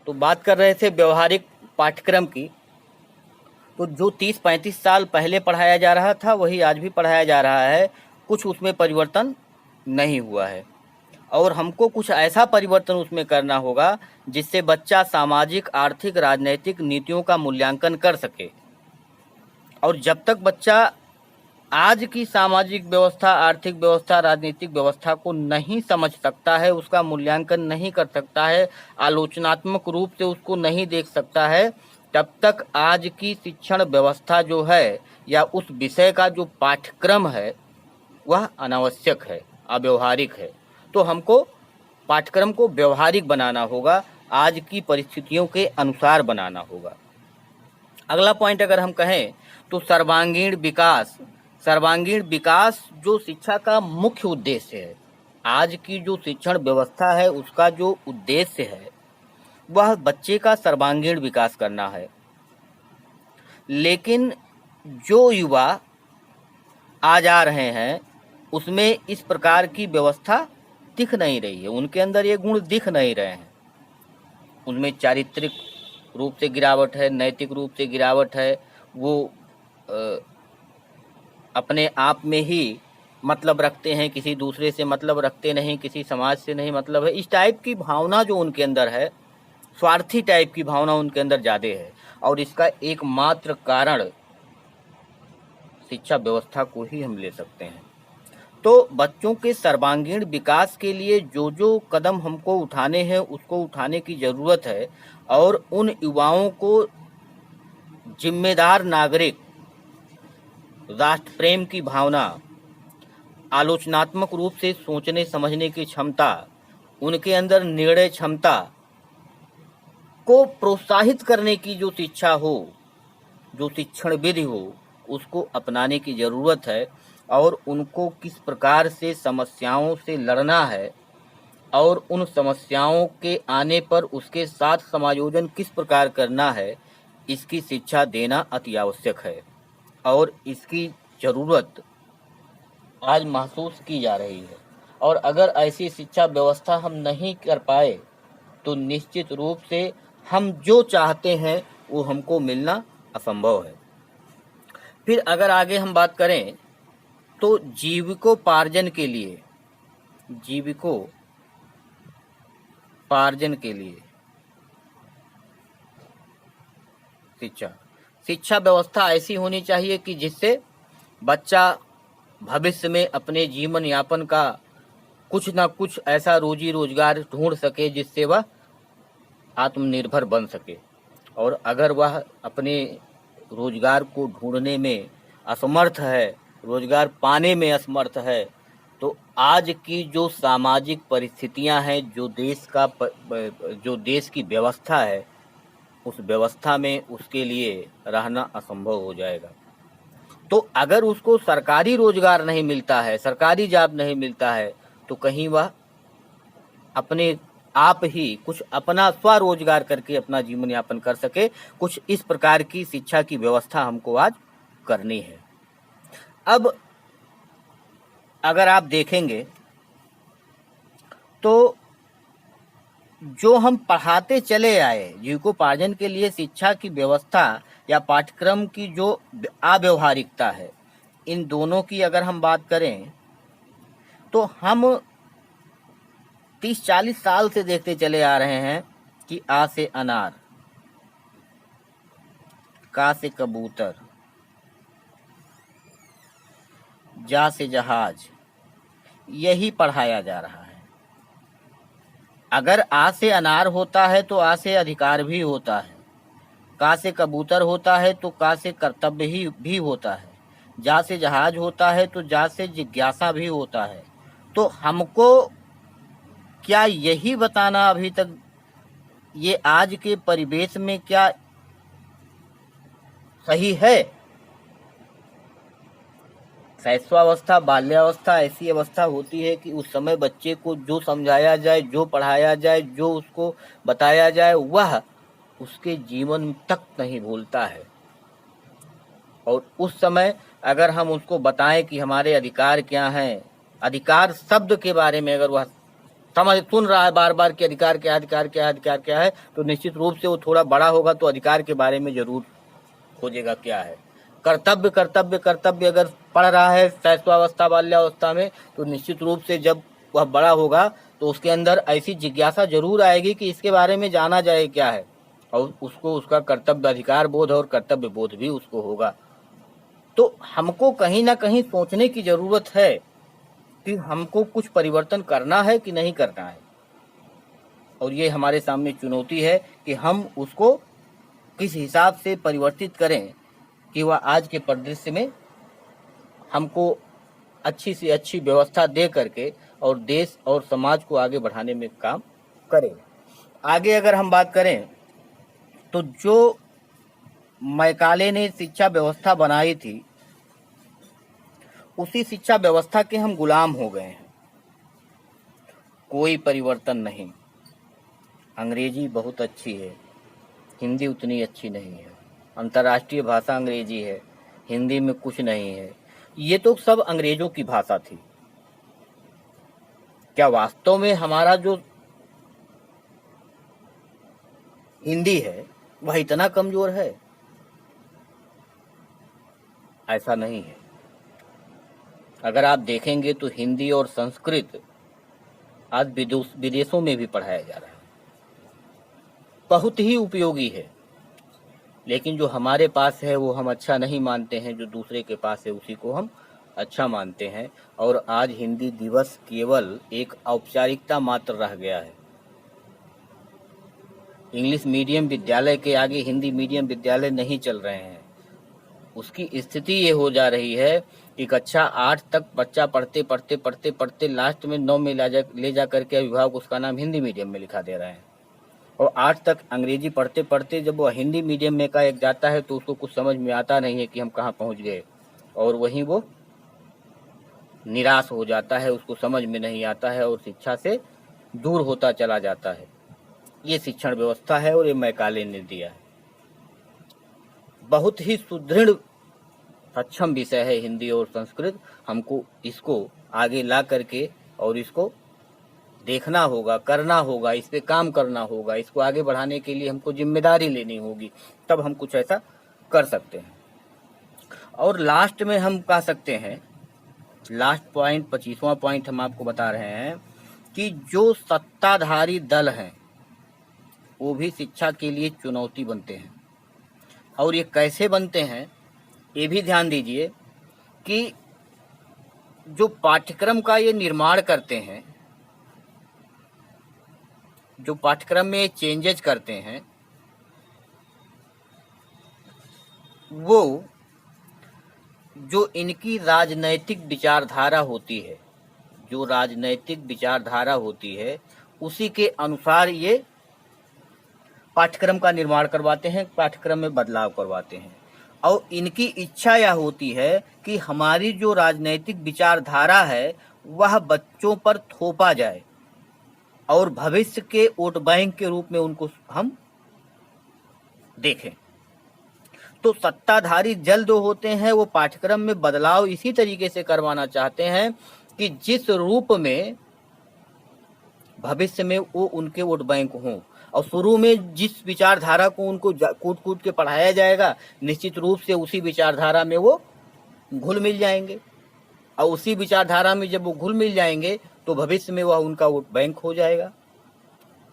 तो बात कर रहे थे व्यवहारिक पाठ्यक्रम की। तो जो 30-35 साल पहले पढ़ाया जा रहा था वही आज भी पढ़ाया जा रहा है, कुछ उसमें परिवर्तन नहीं हुआ है। और हमको कुछ ऐसा परिवर्तन उसमें करना होगा जिससे बच्चा सामाजिक, आर्थिक, राजनैतिक नीतियों का मूल्यांकन कर सके। और जब तक बच्चा आज की सामाजिक व्यवस्था, आर्थिक व्यवस्था, राजनीतिक व्यवस्था को नहीं समझ सकता है, उसका मूल्यांकन नहीं कर सकता है, आलोचनात्मक रूप से उसको नहीं देख सकता है, तब तक आज की शिक्षण व्यवस्था जो है या उस विषय का जो पाठ्यक्रम है वह अनावश्यक है, अव्यवहारिक है। तो हमको पाठ्यक्रम को व्यवहारिक बनाना होगा, आज की परिस्थितियों के अनुसार बनाना होगा। अगला पॉइंट अगर हम कहें तो सर्वांगीण विकास। सर्वांगीण विकास जो शिक्षा का मुख्य उद्देश्य है, आज की जो शिक्षण व्यवस्था है उसका जो उद्देश्य है वह बच्चे का सर्वांगीण विकास करना है। लेकिन जो युवा आ जा रहे हैं उसमें इस प्रकार की व्यवस्था दिख नहीं रही है, उनके अंदर ये गुण दिख नहीं रहे हैं। उनमें चारित्रिक रूप से गिरावट है, नैतिक रूप से गिरावट है, वो अपने आप में ही मतलब रखते हैं, किसी दूसरे से मतलब रखते नहीं, किसी समाज से नहीं मतलब है। इस टाइप की भावना जो उनके अंदर है, स्वार्थी टाइप की भावना उनके अंदर ज़्यादा है। और इसका एकमात्र कारण शिक्षा व्यवस्था को ही हम ले सकते हैं। तो बच्चों के सर्वांगीण विकास के लिए जो जो कदम हमको उठाने हैं उसको उठाने की ज़रूरत है। और उन युवाओं को जिम्मेदार नागरिक, राष्ट्र प्रेम की भावना, आलोचनात्मक रूप से सोचने समझने की क्षमता, उनके अंदर निर्णय क्षमता को प्रोत्साहित करने की जो शिक्षा हो, जो शिक्षण विधि हो, उसको अपनाने की ज़रूरत है। और उनको किस प्रकार से समस्याओं से लड़ना है और उन समस्याओं के आने पर उसके साथ समायोजन किस प्रकार करना है, इसकी शिक्षा देना अति आवश्यक है। और इसकी ज़रूरत आज महसूस की जा रही है। और अगर ऐसी शिक्षा व्यवस्था हम नहीं कर पाए तो निश्चित रूप से हम जो चाहते हैं वो हमको मिलना असंभव है। फिर अगर आगे हम बात करें तो जीविकोपार्जन के लिए शिक्षा व्यवस्था ऐसी होनी चाहिए कि जिससे बच्चा भविष्य में अपने जीवन यापन का कुछ ना कुछ ऐसा रोजी रोजगार ढूंढ सके जिससे वह आत्मनिर्भर बन सके। और अगर वह अपने रोजगार को ढूंढने में असमर्थ है, रोजगार पाने में असमर्थ है, तो आज की जो सामाजिक परिस्थितियां हैं, जो देश की व्यवस्था है, उस व्यवस्था में उसके लिए रहना असंभव हो जाएगा। तो अगर उसको सरकारी रोजगार नहीं मिलता है, सरकारी जॉब नहीं मिलता है, तो कहीं वह अपने आप ही कुछ अपना स्वरोजगार करके अपना जीवन यापन कर सके। कुछ इस प्रकार की शिक्षा की व्यवस्था हमको आज करनी है। अब अगर आप देखेंगे तो जो हम पढ़ाते चले आए, जीविकोपार्जन के लिए शिक्षा की व्यवस्था या पाठ्यक्रम की जो अव्यवहारिकता है, इन दोनों की अगर हम बात करें तो हम 30-40 साल से देखते चले आ रहे हैं कि आ से अनार, का से कबूतर, जा से जहाज, यही पढ़ाया जा रहा है। अगर आ से अनार होता है तो आ से अधिकार भी होता है, का से कबूतर होता है तो का से कर्तव्य भी होता है, जा से जहाज होता है तो जा से जिज्ञासा भी होता है। तो हमको क्या यही बताना अभी तक ये आज के परिवेश में क्या सही है? शैशवावस्था, बाल्यावस्था ऐसी अवस्था होती है कि उस समय बच्चे को जो समझाया जाए, जो पढ़ाया जाए, जो उसको बताया जाए, वह उसके जीवन तक नहीं भूलता है। और उस समय अगर हम उसको बताएं कि हमारे अधिकार क्या हैं, अधिकार शब्द के बारे में अगर वह सुन रहा है बार बार कि अधिकार क्या है, अधिकार क्या है, अधिकार क्या है, तो निश्चित रूप से वो थोड़ा बड़ा होगा तो अधिकार के बारे में जरूर खोजेगा क्या है। कर्तव्य कर्तव्य कर्तव्य अगर पढ़ रहा है शैशवावस्था बाल्यावस्था में, तो निश्चित रूप से जब वह बड़ा होगा तो उसके अंदर ऐसी जिज्ञासा जरूर आएगी कि इसके बारे में जाना जाए क्या है, और उसको उसका कर्तव्य अधिकार बोध और कर्तव्य बोध भी उसको होगा। तो हमको कहीं ना कहीं सोचने की जरूरत है कि हमको कुछ परिवर्तन करना है कि नहीं करना है, और ये हमारे सामने चुनौती है कि हम उसको किस हिसाब से परिवर्तित करें कि वह आज के परिदृश्य में हमको अच्छी से अच्छी व्यवस्था दे करके और देश और समाज को आगे बढ़ाने में काम करें। आगे अगर हम बात करें तो जो मैकाले ने शिक्षा व्यवस्था बनाई थी, उसी शिक्षा व्यवस्था के हम गुलाम हो गए हैं। कोई परिवर्तन नहीं। अंग्रेजी बहुत अच्छी है, हिंदी उतनी अच्छी नहीं है। अंतर्राष्ट्रीय भाषा अंग्रेजी है, हिंदी में कुछ नहीं है। ये तो सब अंग्रेजों की भाषा थी। क्या वास्तव में हमारा जो हिंदी है वह इतना कमजोर है? ऐसा नहीं है। अगर आप देखेंगे तो हिंदी और संस्कृत आज विदेशों में भी पढ़ाया जा रहा है, बहुत ही उपयोगी है। लेकिन जो हमारे पास है वो हम अच्छा नहीं मानते हैं, जो दूसरे के पास है उसी को हम अच्छा मानते हैं। और आज हिंदी दिवस केवल एक औपचारिकता मात्र रह गया है। इंग्लिश मीडियम विद्यालय के आगे हिंदी मीडियम विद्यालय नहीं चल रहे हैं। उसकी स्थिति ये हो जा रही है कि कक्षा 8 तक बच्चा पढ़ते पढ़ते पढ़ते पढ़ते लास्ट में 9 में ले जा करके अभिभावक उसका नाम हिंदी मीडियम में लिखा दे रहे हैं, और 8 तक अंग्रेजी पढ़ते पढ़ते जब वो हिंदी मीडियम में का एक जाता है तो उसको कुछ समझ में आता नहीं है कि हम कहाँ पहुँच गए, और वहीं वो निराश हो जाता है, उसको समझ में नहीं आता है और शिक्षा से दूर होता चला जाता है। ये शिक्षण व्यवस्था है और ये मैकाले ने दिया है। बहुत ही सुदृढ़ सक्षम विषय है हिंदी और संस्कृत। हमको इसको आगे ला करके और इसको देखना होगा, करना होगा, इस पे काम करना होगा। इसको आगे बढ़ाने के लिए हमको जिम्मेदारी लेनी होगी, तब हम कुछ ऐसा कर सकते हैं। और लास्ट में हम कह सकते हैं, लास्ट पॉइंट 25वां पॉइंट हम आपको बता रहे हैं कि जो सत्ताधारी दल हैं वो भी शिक्षा के लिए चुनौती बनते हैं। और ये कैसे बनते हैं ये भी ध्यान दीजिए कि जो पाठ्यक्रम का ये निर्माण करते हैं, जो पाठ्यक्रम में चेंजेस करते हैं, वो जो इनकी राजनैतिक विचारधारा होती है, जो राजनैतिक विचारधारा होती है उसी के अनुसार ये पाठ्यक्रम का निर्माण करवाते हैं, पाठ्यक्रम में बदलाव करवाते हैं। और इनकी इच्छा यह होती है कि हमारी जो राजनैतिक विचारधारा है वह बच्चों पर थोपा जाए और भविष्य के वोट बैंक के रूप में उनको हम देखें। तो सत्ताधारी जल्द होते हैं, वो पाठ्यक्रम में बदलाव इसी तरीके से करवाना चाहते हैं कि जिस रूप में भविष्य में वो उनके वोट बैंक हों। और शुरू में जिस विचारधारा को उनको कूट कूट के पढ़ाया जाएगा, निश्चित रूप से उसी विचारधारा में वो घुल मिल जाएंगे, और उसी विचारधारा में जब वो घुल मिल जाएंगे तो भविष्य में वह उनका वोट बैंक हो जाएगा।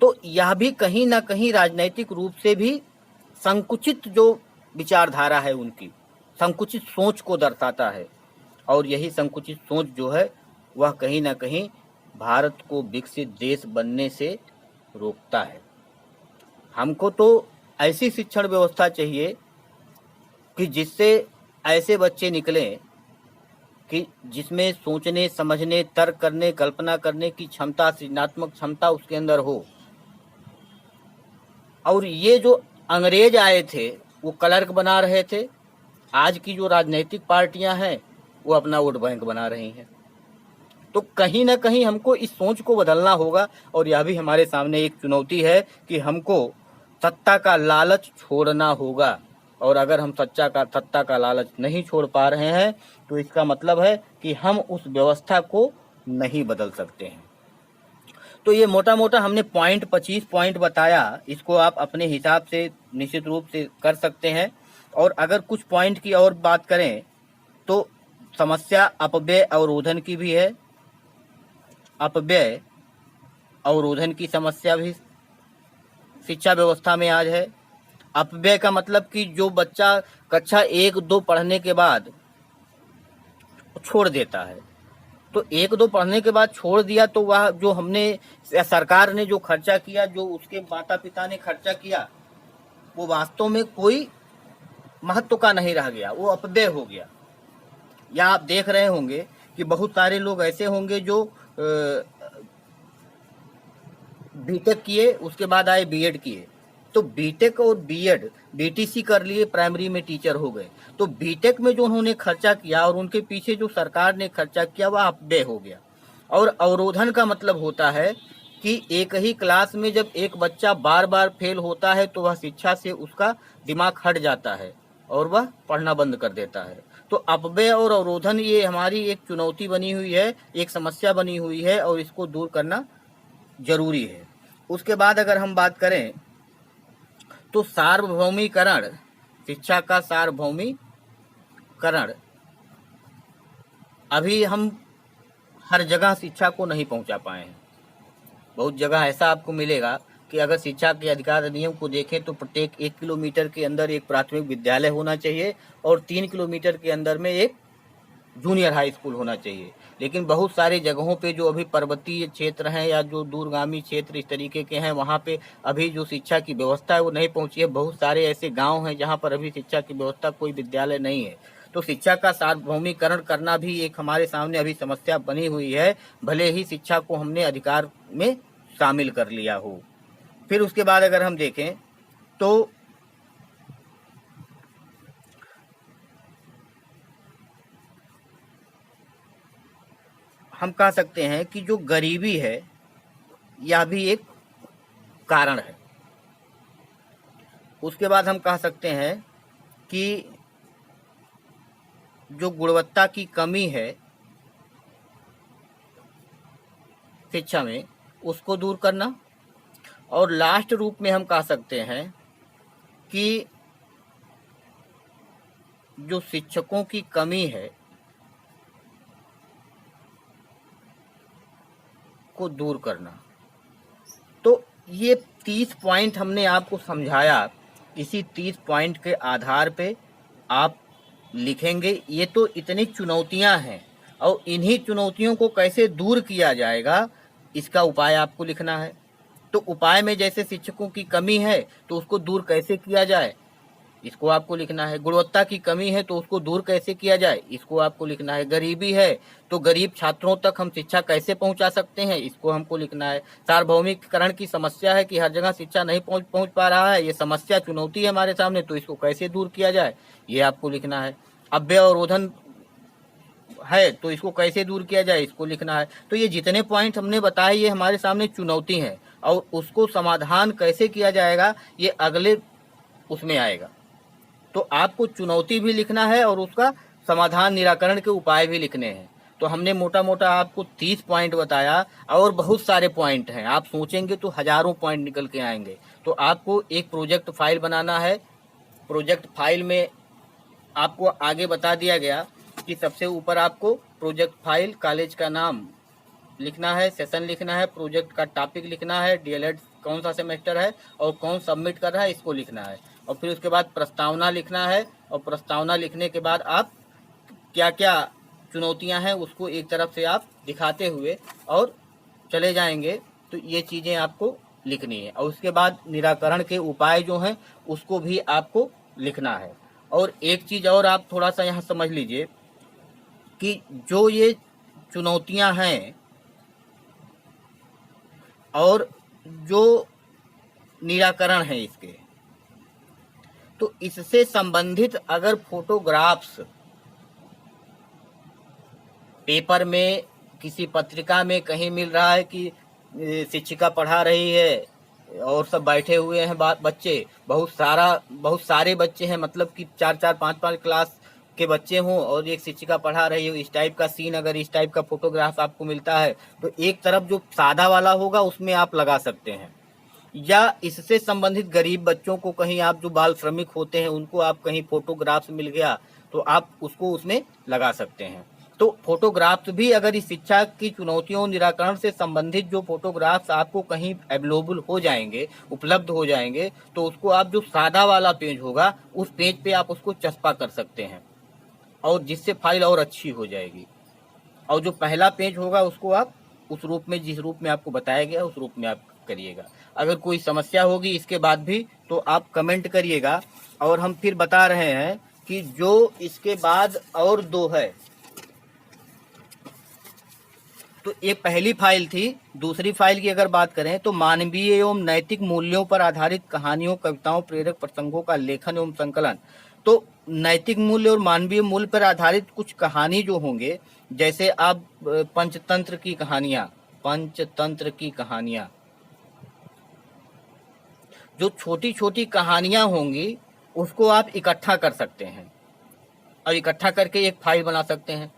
तो यह भी कहीं ना कहीं राजनैतिक रूप से भी संकुचित जो विचारधारा है, उनकी संकुचित सोच को दर्शाता है। और यही संकुचित सोच जो है वह कहीं ना कहीं भारत को विकसित देश बनने से रोकता है। हमको तो ऐसी शिक्षण व्यवस्था चाहिए कि जिससे ऐसे बच्चे निकलें कि जिसमें सोचने, समझने, तर्क करने, कल्पना करने की क्षमता, सृजनात्मक क्षमता उसके अंदर हो। और ये जो अंग्रेज आए थे वो क्लर्क बना रहे थे, आज की जो राजनीतिक पार्टियां हैं वो अपना वोट बैंक बना रही हैं। तो कहीं ना कहीं हमको इस सोच को बदलना होगा, और यह भी हमारे सामने एक चुनौती है कि हमको सत्ता का लालच छोड़ना होगा। और अगर हम सत्ता का लालच नहीं छोड़ पा रहे हैं तो इसका मतलब है कि हम उस व्यवस्था को नहीं बदल सकते हैं। तो ये मोटा मोटा हमने 25 पॉइंट बताया, इसको आप अपने हिसाब से निश्चित रूप से कर सकते हैं। और अगर कुछ पॉइंट की और बात करें तो समस्या अपव्यय अवरोधन की भी है। अपव्यय अवरोधन की समस्या भी शिक्षा व्यवस्था में आज है। अपव्यय का मतलब कि जो बच्चा कक्षा 1-2 पढ़ने के बाद छोड़ देता है, तो 1-2 पढ़ने के बाद छोड़ दिया तो वह जो हमने सरकार ने जो खर्चा किया, जो उसके माता पिता ने खर्चा किया, वो वास्तव में कोई महत्व का नहीं रह गया, वो अपव्यय हो गया। या आप देख रहे होंगे कि बहुत सारे लोग ऐसे होंगे जो बीटेक किए, उसके बाद आए बीएड किए, तो बीटेक और बीएड बीटीसी कर लिए, प्राइमरी में टीचर हो गए, तो बीटेक में जो उन्होंने खर्चा किया और उनके पीछे जो सरकार ने खर्चा किया वह अपव्यय हो गया। और अवरोधन का मतलब होता है कि एक ही क्लास में जब एक बच्चा बार बार फेल होता है तो वह शिक्षा से उसका दिमाग हट जाता है और वह पढ़ना बंद कर देता है। तो अपव्यय और अवरोधन ये हमारी एक चुनौती बनी हुई है, एक समस्या बनी हुई है और इसको दूर करना जरूरी है। उसके बाद अगर हम बात करें तो सार्वभौमिकरण, शिक्षा का सार्वभौमिकरण, अभी हम हर जगह शिक्षा को नहीं पहुंचा पाए हैं। बहुत जगह ऐसा आपको मिलेगा कि अगर शिक्षा के अधिकार अधिनियम को देखें तो प्रत्येक 1 किलोमीटर के अंदर एक प्राथमिक विद्यालय होना चाहिए और 3 किलोमीटर के अंदर में एक जूनियर हाई स्कूल होना चाहिए। लेकिन बहुत सारी जगहों पे जो अभी पर्वतीय क्षेत्र हैं या जो दूरगामी क्षेत्र इस तरीके के हैं, वहाँ पे अभी जो शिक्षा की व्यवस्था है वो नहीं पहुंची है। बहुत सारे ऐसे गांव हैं जहाँ पर अभी शिक्षा की व्यवस्था, कोई विद्यालय नहीं है। तो शिक्षा का सार्वभौमिकरण करना भी एक हमारे सामने अभी समस्या बनी हुई है, भले ही शिक्षा को हमने अधिकार में शामिल कर लिया हो। फिर उसके बाद अगर हम देखें तो हम कह सकते हैं कि जो गरीबी है यह भी एक कारण है। उसके बाद हम कह सकते हैं कि जो गुणवत्ता की कमी है शिक्षा में उसको दूर करना। और लास्ट रूप में हम कह सकते हैं कि जो शिक्षकों की कमी है को दूर करना। तो ये 30 पॉइंट हमने आपको समझाया, इसी 30 पॉइंट के आधार पे आप लिखेंगे। ये तो इतनी चुनौतियां हैं और इन्हीं चुनौतियों को कैसे दूर किया जाएगा इसका उपाय आपको लिखना है। तो उपाय में जैसे शिक्षकों की कमी है तो उसको दूर कैसे किया जाए इसको आपको लिखना है। गुणवत्ता की कमी है तो उसको दूर कैसे किया जाए इसको आपको लिखना है। गरीबी है तो गरीब छात्रों तक हम शिक्षा कैसे पहुंचा सकते हैं इसको हमको लिखना है। सार्वभौमिकरण की समस्या है कि हर जगह शिक्षा नहीं पहुंच पा रहा है, ये समस्या चुनौती है हमारे सामने, तो इसको कैसे दूर किया जाए ये आपको लिखना है। अपव्यय अवरोधन है तो इसको कैसे दूर किया जाए इसको लिखना है। तो ये जितने पॉइंट हमने बताए ये हमारे सामने चुनौती है और उसको समाधान कैसे किया जाएगा ये अगले उसमें आएगा। तो आपको चुनौती भी लिखना है और उसका समाधान निराकरण के उपाय भी लिखने हैं। तो हमने मोटा मोटा आपको 30 पॉइंट बताया और बहुत सारे पॉइंट हैं, आप सोचेंगे तो हजारों पॉइंट निकल के आएंगे। तो आपको एक प्रोजेक्ट फाइल बनाना है। प्रोजेक्ट फाइल में आपको आगे बता दिया गया कि सबसे ऊपर आपको प्रोजेक्ट फाइल, कॉलेज का नाम लिखना है, सेशन लिखना है, प्रोजेक्ट का टॉपिक लिखना है, डीएलएड कौन सा सेमेस्टर है और कौन सबमिट कर रहा है इसको लिखना है। और फिर उसके बाद प्रस्तावना लिखना है और प्रस्तावना लिखने के बाद आप क्या क्या चुनौतियां हैं उसको एक तरफ से आप दिखाते हुए और चले जाएंगे। तो ये चीज़ें आपको लिखनी है और उसके बाद निराकरण के उपाय जो हैं उसको भी आपको लिखना है। और एक चीज़ और आप थोड़ा सा यहाँ समझ लीजिए कि जो ये चुनौतियां हैं और जो निराकरण है इसके, तो इससे संबंधित अगर फोटोग्राफ्स पेपर में, किसी पत्रिका में कहीं मिल रहा है कि शिक्षिका पढ़ा रही है और सब बैठे हुए हैं बच्चे, बहुत सारे बच्चे हैं, मतलब कि 4-4, 5-5 क्लास के बच्चे हों और एक शिक्षिका पढ़ा रही हो, इस टाइप का सीन अगर इस टाइप का फोटोग्राफ आपको मिलता है तो एक तरफ जो सादा वाला होगा उसमें आप लगा सकते हैं, या इससे संबंधित गरीब बच्चों को कहीं आप जो बाल श्रमिक होते हैं उनको आप कहीं फोटोग्राफ्स मिल गया तो आप उसको उसमें लगा सकते हैं। तो फोटोग्राफ्स भी अगर इस शिक्षा की चुनौतियों निराकरण से संबंधित जो फोटोग्राफ्स आपको कहीं अवेलेबल हो जाएंगे, उपलब्ध हो जाएंगे, तो उसको आप जो सादा वाला पेज होगा उस पेज पे आप उसको चस्पा कर सकते हैं और जिससे फाइल और अच्छी हो जाएगी। और जो पहला पेज होगा उसको आप उस रूप में, जिस रूप में आपको बताया गया उस रूप में आप करिएगा। अगर कोई समस्या होगी इसके बाद भी तो आप कमेंट करिएगा। और हम फिर बता रहे हैं कि जो इसके बाद और दो है, तो एक पहली फाइल थी, दूसरी फाइल की अगर बात करें तो मानवीय एवं नैतिक मूल्यों पर आधारित कहानियों, कविताओं, प्रेरक प्रसंगों का लेखन एवं संकलन। तो नैतिक मूल्य और मानवीय मूल्य पर आधारित कुछ कहानी जो होंगे, जैसे आप पंचतंत्र की कहानियां, जो छोटी छोटी कहानियां होंगी उसको आप इकट्ठा कर सकते हैं और इकट्ठा करके एक फाइल बना सकते हैं।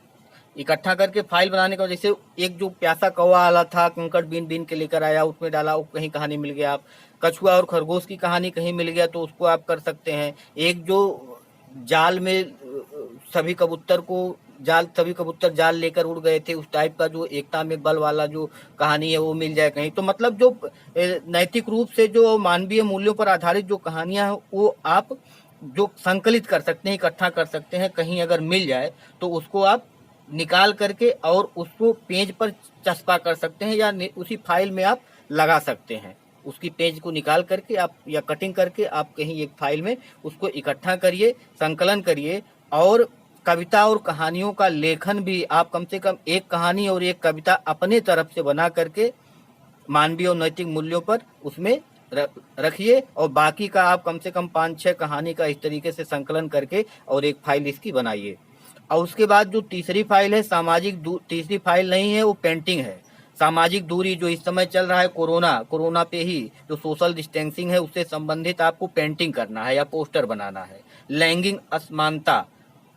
इकट्ठा करके फाइल बनाने का, जैसे एक जो प्यासा कौवा वाला था, कंकड़ बीन बीन के लेकर आया, उसमें डाला, वो कहीं कहानी मिल गया। आप कछुआ और खरगोश की कहानी कहीं मिल गया तो उसको आप कर सकते हैं। एक जो जाल में सभी कबूतर जाल लेकर उड़ गए थे, उस टाइप का जो एकता में बल वाला जो कहानी है वो मिल जाए कहीं। तो मतलब जो नैतिक रूप से जो मानवीय मूल्यों पर आधारित जो कहानियां हैं वो आप जो संकलित कर सकते हैं, इकट्ठा कर सकते हैं। कहीं अगर मिल जाए तो उसको आप निकाल करके और उसको पेज पर चस्पा कर सकते हैं या उसी फाइल में आप लगा सकते हैं। उसकी पेज को निकाल करके आप या कटिंग करके आप कहीं एक फाइल में उसको इकट्ठा करिए, संकलन करिए। और कविता और कहानियों का लेखन भी आप कम से कम एक कहानी और एक कविता अपने तरफ से बना करके मानवीय और नैतिक मूल्यों पर उसमें रखिए, और बाकी का आप कम से कम 5-6 कहानी का इस तरीके से संकलन करके और एक फाइल इसकी बनाइए। और उसके बाद जो तीसरी फाइल है तीसरी फाइल नहीं है, वो पेंटिंग है। सामाजिक दूरी जो इस समय चल रहा है, कोरोना पे ही जो सोशल डिस्टेंसिंग है उससे संबंधित आपको पेंटिंग करना है या पोस्टर बनाना है। लैंगिक असमानता,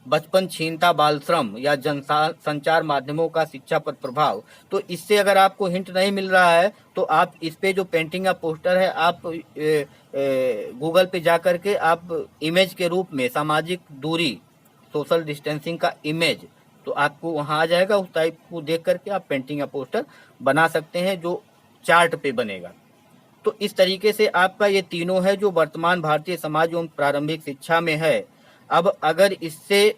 बचपन छीनता, बाल श्रम या संचार माध्यमों का शिक्षा पर प्रभाव। तो इससे अगर आपको हिंट नहीं मिल रहा है तो आप इस पे जो पेंटिंग या पोस्टर है आप गूगल पे जा करके आप इमेज के रूप में सामाजिक दूरी, सोशल डिस्टेंसिंग का इमेज, तो आपको वहां आ जाएगा। उस टाइप को देख करके आप पेंटिंग या पोस्टर बना सकते हैं जो चार्ट पे बनेगा। तो इस तरीके से आपका ये तीनों है जो वर्तमान भारतीय समाज एवं प्रारंभिक शिक्षा में है। अब अगर इससे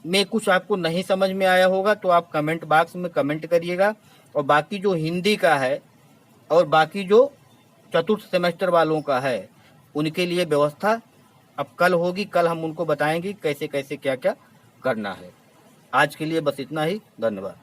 में कुछ आपको नहीं समझ में आया होगा तो आप कमेंट बॉक्स में कमेंट करिएगा। और बाकी जो हिंदी का है और बाकी जो चतुर्थ सेमेस्टर वालों का है उनके लिए व्यवस्था अब कल होगी। कल हम उनको बताएंगे कैसे कैसे क्या क्या करना है। आज के लिए बस इतना ही। धन्यवाद।